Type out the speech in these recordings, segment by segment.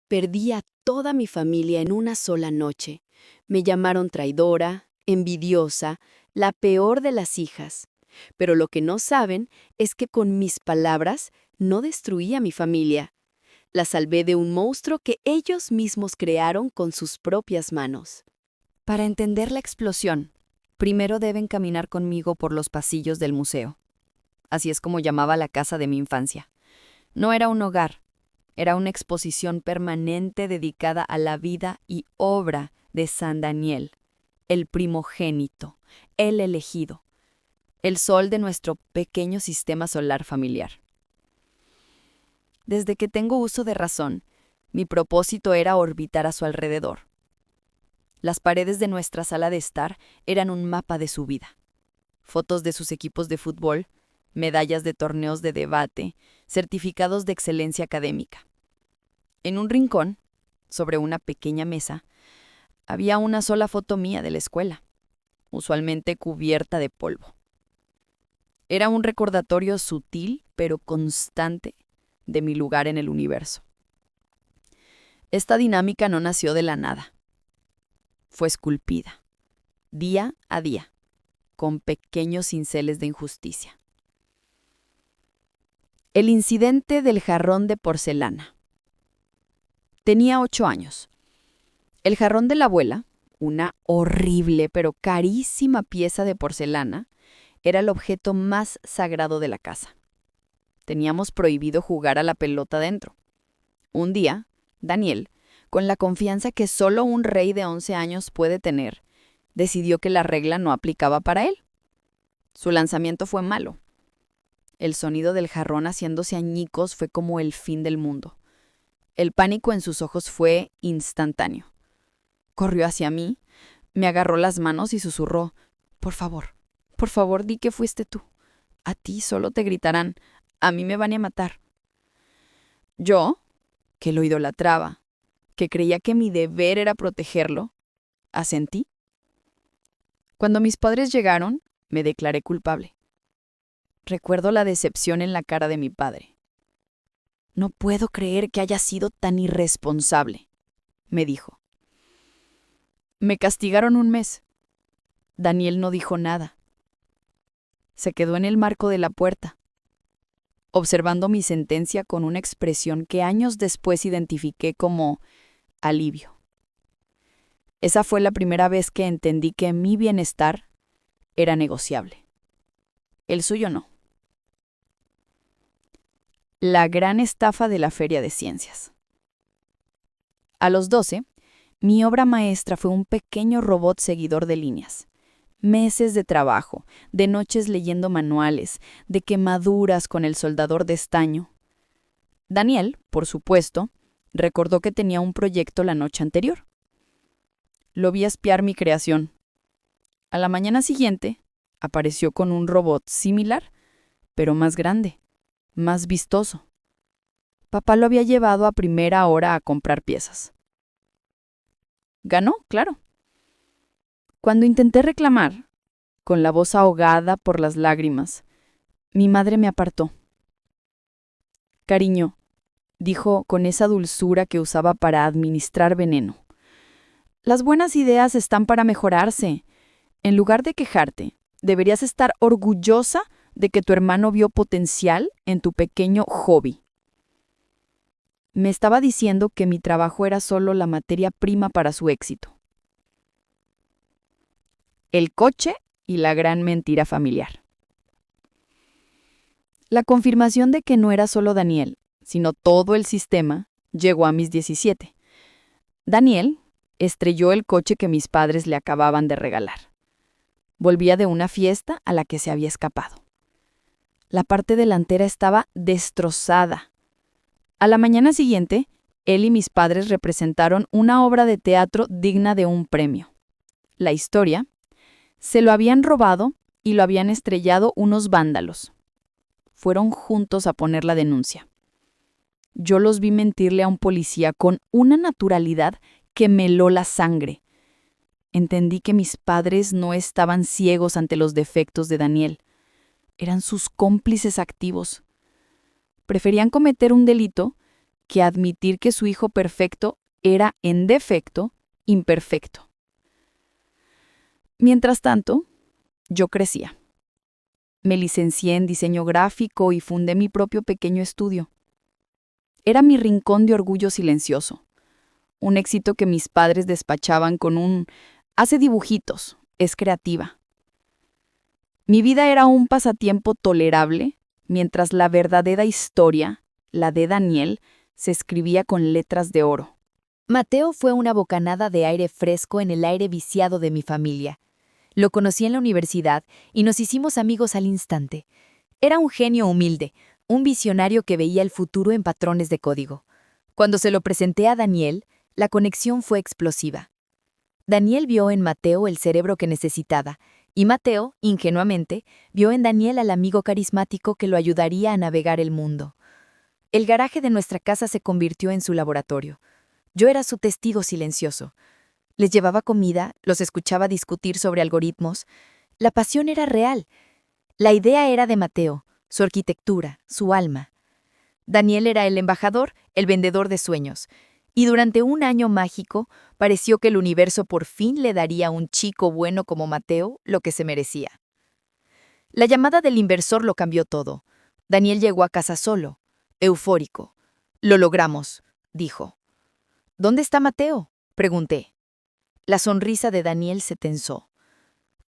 Perdí a toda mi familia en una sola noche. Me llamaron traidora, envidiosa, la peor de las hijas. Pero lo que no saben es que con mis palabras no destruí a mi familia. La salvé de un monstruo que ellos mismos crearon con sus propias manos. Para entender la explosión, primero deben caminar conmigo por los pasillos del museo. Así es como llamaba la casa de mi infancia. No era un hogar, era una exposición permanente dedicada a la vida y obra de San Daniel, el primogénito, el elegido, el sol de nuestro pequeño sistema solar familiar. Desde que tengo uso de razón, mi propósito era orbitar a su alrededor. Las paredes de nuestra sala de estar eran un mapa de su vida. Fotos de sus equipos de fútbol, medallas de torneos de debate, certificados de excelencia académica. En un rincón, sobre una pequeña mesa, había una sola foto mía de la escuela, usualmente cubierta de polvo. Era un recordatorio sutil pero constante de mi lugar en el universo. Esta dinámica no nació de la nada. Fue esculpida, día a día, con pequeños cinceles de injusticia. El incidente del jarrón de porcelana. Tenía 8 años. El jarrón de la abuela, una horrible pero carísima pieza de porcelana, era el objeto más sagrado de la casa. Teníamos prohibido jugar a la pelota dentro. Un día, Daniel, con la confianza que solo un rey de 11 años puede tener, decidió que la regla no aplicaba para él. Su lanzamiento fue malo. El sonido del jarrón haciéndose añicos fue como el fin del mundo. El pánico en sus ojos fue instantáneo. Corrió hacia mí, me agarró las manos y susurró: por favor, di que fuiste tú. A ti solo te gritarán, a mí me van a matar. Yo, que lo idolatraba, que creía que mi deber era protegerlo, asentí. Cuando mis padres llegaron, me declaré culpable. Recuerdo la decepción en la cara de mi padre. No puedo creer que haya sido tan irresponsable, me dijo. Me castigaron un mes. Daniel no dijo nada. Se quedó en el marco de la puerta, observando mi sentencia con una expresión que años después identifiqué como alivio. Esa fue la primera vez que entendí que mi bienestar era negociable. El suyo no. La gran estafa de la Feria de Ciencias. A los 12, mi obra maestra fue un pequeño robot seguidor de líneas. Meses de trabajo, de noches leyendo manuales, de quemaduras con el soldador de estaño. Daniel, por supuesto, recordó que tenía un proyecto la noche anterior. Lo vi espiar mi creación. A la mañana siguiente, apareció con un robot similar, pero más grande, más vistoso. Papá lo había llevado a primera hora a comprar piezas. Ganó, claro. Cuando intenté reclamar, con la voz ahogada por las lágrimas, mi madre me apartó. Cariño, dijo con esa dulzura que usaba para administrar veneno. Las buenas ideas están para mejorarse. En lugar de quejarte, deberías estar orgullosa de que tu hermano vio potencial en tu pequeño hobby. Me estaba diciendo que mi trabajo era solo la materia prima para su éxito. El coche y la gran mentira familiar. La confirmación de que no era solo Daniel, sino todo el sistema, llegó a mis 17. Daniel estrelló el coche que mis padres le acababan de regalar. Volvía de una fiesta a la que se había escapado. La parte delantera estaba destrozada. A la mañana siguiente, él y mis padres representaron una obra de teatro digna de un premio. La historia: se lo habían robado y lo habían estrellado unos vándalos. Fueron juntos a poner la denuncia. Yo los vi mentirle a un policía con una naturalidad que me heló la sangre. Entendí que mis padres no estaban ciegos ante los defectos de Daniel. Eran sus cómplices activos. Preferían cometer un delito que admitir que su hijo perfecto era, en defecto, imperfecto. Mientras tanto, yo crecía. Me licencié en diseño gráfico y fundé mi propio pequeño estudio. Era mi rincón de orgullo silencioso, un éxito que mis padres despachaban con un «hace dibujitos, es creativa». Mi vida era un pasatiempo tolerable, mientras la verdadera historia, la de Daniel, se escribía con letras de oro. Mateo fue una bocanada de aire fresco en el aire viciado de mi familia. Lo conocí en la universidad y nos hicimos amigos al instante. Era un genio humilde, un visionario que veía el futuro en patrones de código. Cuando se lo presenté a Daniel, la conexión fue explosiva. Daniel vio en Mateo el cerebro que necesitaba, y Mateo, ingenuamente, vio en Daniel al amigo carismático que lo ayudaría a navegar el mundo. El garaje de nuestra casa se convirtió en su laboratorio. Yo era su testigo silencioso. Les llevaba comida, los escuchaba discutir sobre algoritmos. La pasión era real. La idea era de Mateo, su arquitectura, su alma. Daniel era el embajador, el vendedor de sueños. Y durante un año mágico, pareció que el universo por fin le daría a un chico bueno como Mateo lo que se merecía. La llamada del inversor lo cambió todo. Daniel llegó a casa solo, eufórico. «Lo logramos», dijo. «¿Dónde está Mateo?», pregunté. La sonrisa de Daniel se tensó.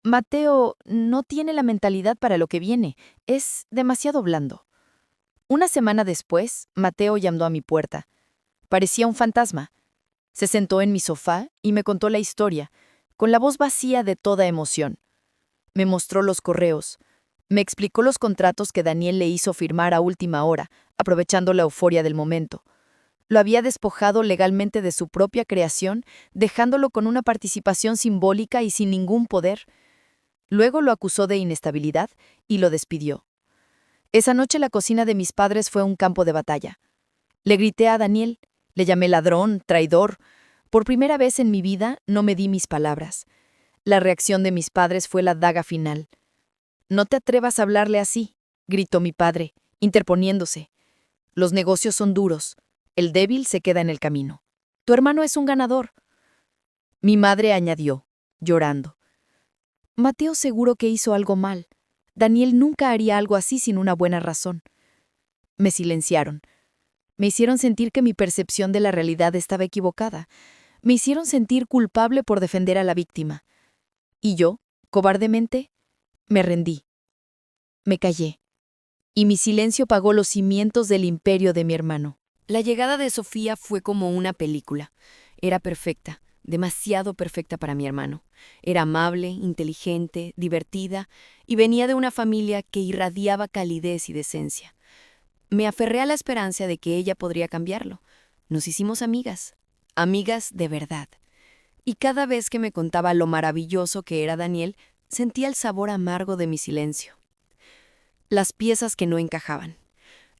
«Mateo no tiene la mentalidad para lo que viene. Es demasiado blando». Una semana después, Mateo llamó a mi puerta. Parecía un fantasma. Se sentó en mi sofá y me contó la historia, con la voz vacía de toda emoción. Me mostró los correos. Me explicó los contratos que Daniel le hizo firmar a última hora, aprovechando la euforia del momento. Lo había despojado legalmente de su propia creación, dejándolo con una participación simbólica y sin ningún poder. Luego lo acusó de inestabilidad y lo despidió. Esa noche la cocina de mis padres fue un campo de batalla. Le grité a Daniel, le llamé ladrón, traidor. Por primera vez en mi vida no medí mis palabras. La reacción de mis padres fue la daga final. «No te atrevas a hablarle así», gritó mi padre, interponiéndose. «Los negocios son duros. El débil se queda en el camino. Tu hermano es un ganador». Mi madre añadió, llorando. «Mateo seguro que hizo algo mal. Daniel nunca haría algo así sin una buena razón». Me silenciaron. Me hicieron sentir que mi percepción de la realidad estaba equivocada. Me hicieron sentir culpable por defender a la víctima. Y yo, cobardemente, me rendí. Me callé. Y mi silencio pagó los cimientos del imperio de mi hermano. La llegada de Sofía fue como una película. Era perfecta, demasiado perfecta para mi hermano. Era amable, inteligente, divertida, y venía de una familia que irradiaba calidez y decencia. Me aferré a la esperanza de que ella podría cambiarlo. Nos hicimos amigas, amigas de verdad. Y cada vez que me contaba lo maravilloso que era Daniel, sentía el sabor amargo de mi silencio. Las piezas que no encajaban.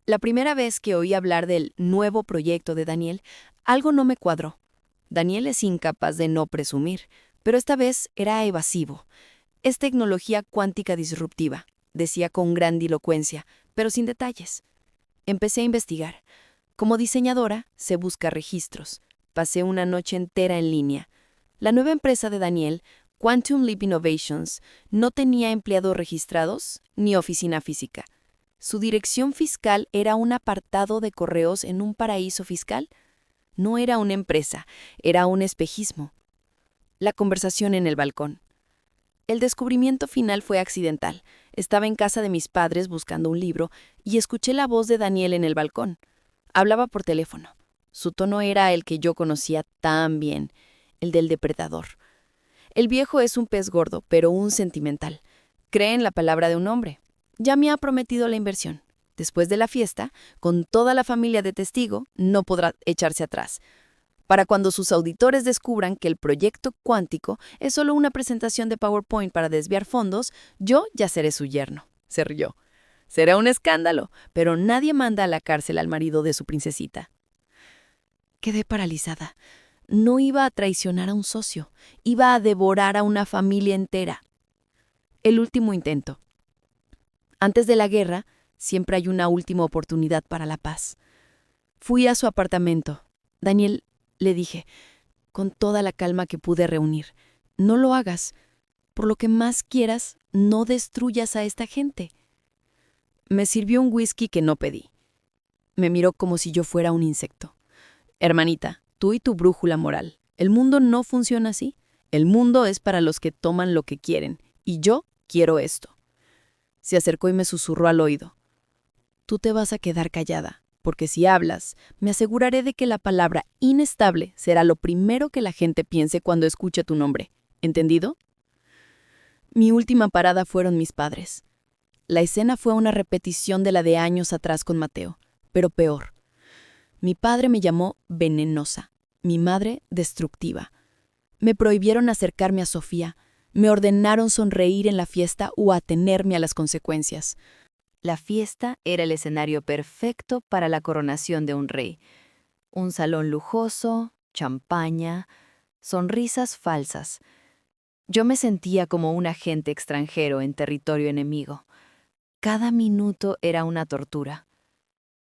La primera vez que oí hablar del nuevo proyecto de Daniel, algo no me cuadró. Daniel es incapaz de no presumir, pero esta vez era evasivo. «Es tecnología cuántica disruptiva», decía con grandilocuencia, pero sin detalles. Empecé a investigar. Como diseñadora, se busca registros. Pasé una noche entera en línea. La nueva empresa de Daniel, Quantum Leap Innovations, no tenía empleados registrados ni oficina física. Su dirección fiscal era un apartado de correos en un paraíso fiscal. No era una empresa, era un espejismo. La conversación en el balcón. El descubrimiento final fue accidental. Estaba en casa de mis padres buscando un libro y escuché la voz de Daniel en el balcón. Hablaba por teléfono. Su tono era el que yo conocía tan bien, el del depredador. El viejo es un pez gordo, pero un sentimental. Cree en la palabra de un hombre. Ya me ha prometido la inversión. Después de la fiesta, con toda la familia de testigo, no podrá echarse atrás. Para cuando sus auditores descubran que el proyecto cuántico es solo una presentación de PowerPoint para desviar fondos, yo ya seré su yerno. Se rió. Será un escándalo, pero nadie manda a la cárcel al marido de su princesita. Quedé paralizada. No iba a traicionar a un socio, iba a devorar a una familia entera. El último intento. Antes de la guerra, siempre hay una última oportunidad para la paz. Fui a su apartamento. Daniel, le dije, con toda la calma que pude reunir, no lo hagas. Por lo que más quieras, no destruyas a esta gente. Me sirvió un whisky que no pedí. Me miró como si yo fuera un insecto. Hermanita, tú y tu brújula moral. El mundo no funciona así. El mundo es para los que toman lo que quieren. Y yo quiero esto. Se acercó y me susurró al oído. Tú te vas a quedar callada, porque si hablas, me aseguraré de que la palabra inestable será lo primero que la gente piense cuando escuche tu nombre. ¿Entendido? Mi última parada fueron mis padres. La escena fue una repetición de la de años atrás con Mateo, pero peor. Mi padre me llamó venenosa, mi madre destructiva. Me prohibieron acercarme a Sofía, me ordenaron sonreír en la fiesta o atenerme a las consecuencias. La fiesta era el escenario perfecto para la coronación de un rey. Un salón lujoso, champaña, sonrisas falsas. Yo me sentía como un agente extranjero en territorio enemigo. Cada minuto era una tortura.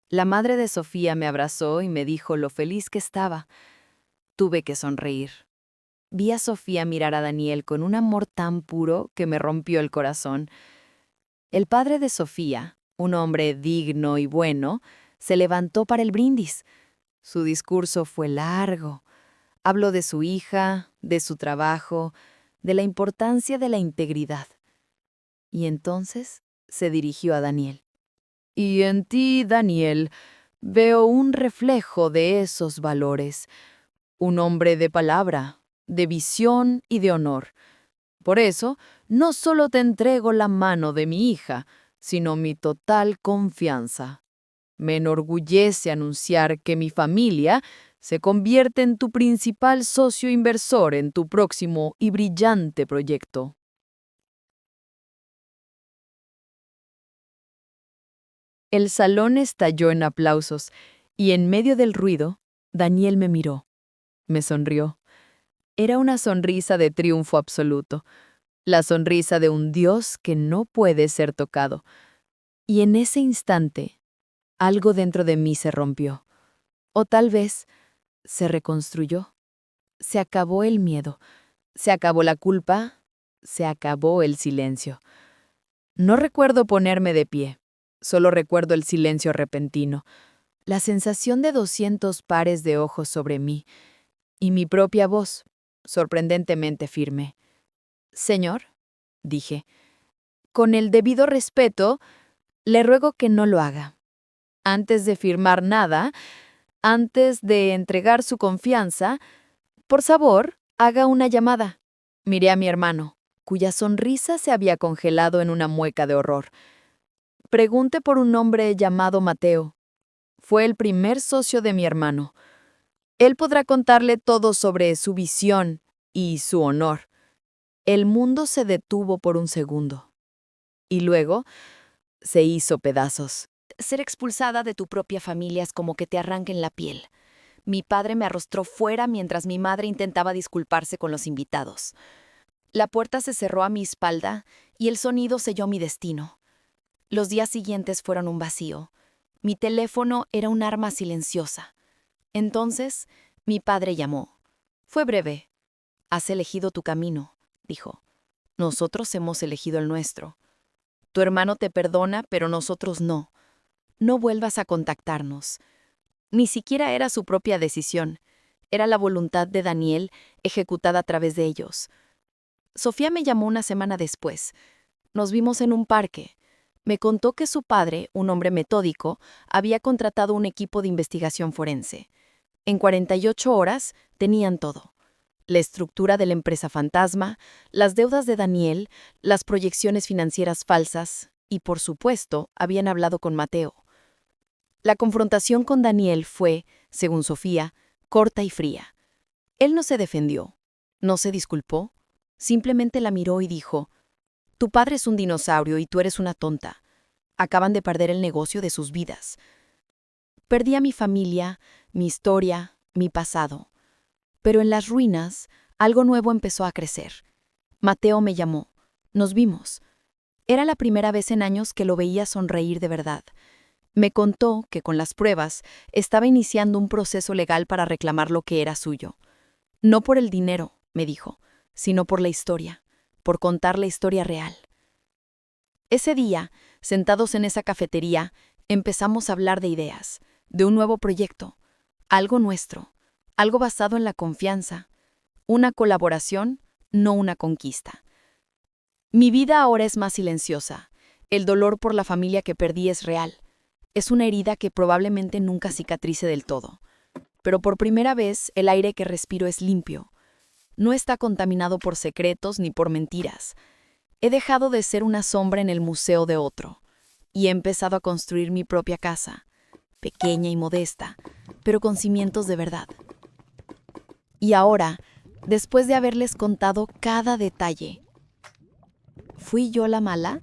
La madre de Sofía me abrazó y me dijo lo feliz que estaba. Tuve que sonreír. Vi a Sofía mirar a Daniel con un amor tan puro que me rompió el corazón. El padre de Sofía, un hombre digno y bueno, se levantó para el brindis. Su discurso fue largo. Habló de su hija, de su trabajo, de la importancia de la integridad. Y entonces se dirigió a Daniel. Y en ti, Daniel, veo un reflejo de esos valores. Un hombre de palabra, de visión y de honor. Por eso, no solo te entrego la mano de mi hija, sino mi total confianza. Me enorgullece anunciar que mi familia se convierte en tu principal socio inversor en tu próximo y brillante proyecto. El salón estalló en aplausos y en medio del ruido, Daniel me miró. Me sonrió. Era una sonrisa de triunfo absoluto, la sonrisa de un Dios que no puede ser tocado. Y en ese instante, algo dentro de mí se rompió. O tal vez se reconstruyó. Se acabó el miedo, se acabó la culpa, se acabó el silencio. No recuerdo ponerme de pie, solo recuerdo el silencio repentino, la sensación de 200 pares de ojos sobre mí y mi propia voz, sorprendentemente firme. Señor, dije, con el debido respeto, le ruego que no lo haga. Antes de firmar nada, antes de entregar su confianza, por favor, haga una llamada. Miré a mi hermano, cuya sonrisa se había congelado en una mueca de horror. Pregunte por un hombre llamado Mateo. Fue el primer socio de mi hermano. Él podrá contarle todo sobre su visión y su honor. El mundo se detuvo por un segundo. Y luego se hizo pedazos. Ser expulsada de tu propia familia es como que te arranquen la piel. Mi padre me arrostró fuera mientras mi madre intentaba disculparse con los invitados. La puerta se cerró a mi espalda y el sonido selló mi destino. Los días siguientes fueron un vacío. Mi teléfono era un arma silenciosa. Entonces, mi padre llamó. Fue breve. Has elegido tu camino, dijo. Nosotros hemos elegido el nuestro. Tu hermano te perdona, pero nosotros no. No vuelvas a contactarnos. Ni siquiera era su propia decisión. Era la voluntad de Daniel ejecutada a través de ellos. Sofía me llamó una semana después. Nos vimos en un parque. Me contó que su padre, un hombre metódico, había contratado un equipo de investigación forense. En 48 horas tenían todo. La estructura de la empresa fantasma, las deudas de Daniel, las proyecciones financieras falsas y, por supuesto, habían hablado con Mateo. La confrontación con Daniel fue, según Sofía, corta y fría. Él no se defendió, no se disculpó, simplemente la miró y dijo, «Tu padre es un dinosaurio y tú eres una tonta. Acaban de perder el negocio de sus vidas». Perdí a mi familia, mi historia, mi pasado. Pero en las ruinas, algo nuevo empezó a crecer. Mateo me llamó. Nos vimos. Era la primera vez en años que lo veía sonreír de verdad. Me contó que con las pruebas estaba iniciando un proceso legal para reclamar lo que era suyo. No por el dinero, me dijo, sino por la historia, por contar la historia real. Ese día, sentados en esa cafetería, empezamos a hablar de ideas, de un nuevo proyecto, algo nuestro, algo basado en la confianza, una colaboración, no una conquista. Mi vida ahora es más silenciosa. El dolor por la familia que perdí es real. Es una herida que probablemente nunca cicatrice del todo. Pero por primera vez, el aire que respiro es limpio. No está contaminado por secretos ni por mentiras. He dejado de ser una sombra en el museo de otro y he empezado a construir mi propia casa, pequeña y modesta, pero con cimientos de verdad. Y ahora, después de haberles contado cada detalle, ¿fui yo la mala?